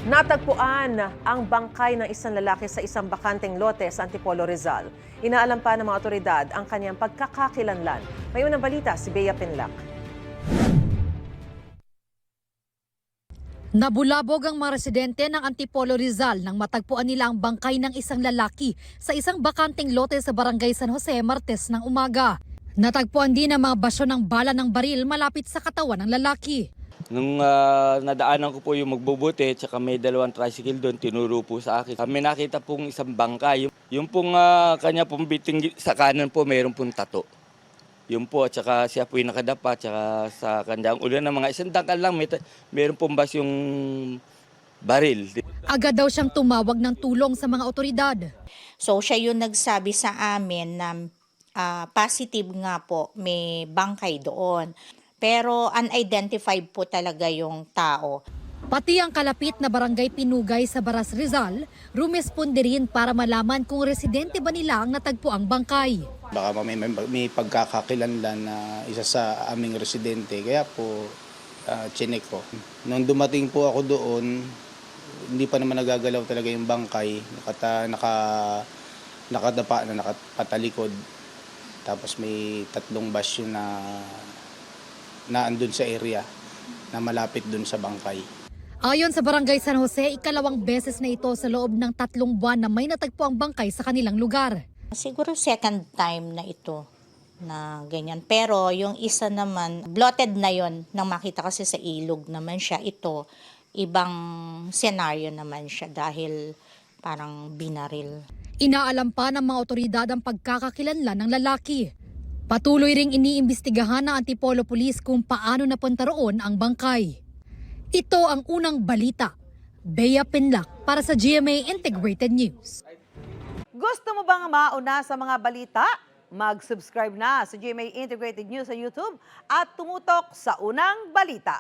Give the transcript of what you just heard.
Natagpuan ang bangkay ng isang lalaki sa isang bakanteng lote sa Antipolo, Rizal. Inaalam pa ng mga otoridad ang kanyang pagkakakilanlan. May unang balita si Bea Pinlac. Nabulabog ang mga residente ng Antipolo, Rizal nang matagpuan nila ang bangkay ng isang lalaki sa isang bakanteng lote sa barangay San Jose, Martes ng umaga. Natagpuan din ang mga basyo ng bala ng baril malapit sa katawan ng lalaki. Nung nadaanan ko po yung magbubuti, tsaka may dalawang tricycle doon, tinuro po sa akin. May nakita pong isang bangkay. Yung pong kanya pong biting sa kanan po, mayroon pong tato. Yun po, tsaka siya po yung nakadapa, tsaka sa kanyang ulo ng mga isang dangkal lang, mayroon pong bas yung baril. Agad daw siyang tumawag ng tulong sa mga otoridad. So siya yung nagsabi sa amin na positive nga po, may bangkay doon. Pero unidentified po talaga yung tao. Pati ang kalapit na barangay Pinugay sa Baras, Rizal, rumesponde rin para malaman kung residente ba nila ang natagpo ang bangkay. Baka may pagkakakilanlan na isa sa aming residente, kaya po chinek ko. Nung dumating po ako doon, hindi pa naman nagagalaw talaga yung bangkay, nakadapa na nakapatalikod. Tapos may tatlong basyo na andun sa area na malapit dun sa bangkay. Ayon sa barangay San Jose, ikalawang beses na ito sa loob ng 3 buwan na may natagpo ang bangkay sa kanilang lugar. Siguro second time na ito na ganyan. Pero yung isa naman, blotted na yon nang makita kasi sa ilog naman siya. Ito, ibang senaryo naman siya dahil parang binaril. Inaalam pa ng mga otoridad ang pagkakakilanlan ng lalaki. Patuloy ring iniimbestigahan ng Antipolo Police kung paano napunta roon ang bangkay. Ito ang unang balita. Bea Pinlac para sa GMA Integrated News. Gusto mo bang mauna sa mga balita? Mag-subscribe na sa GMA Integrated News sa YouTube at tumutok sa unang balita.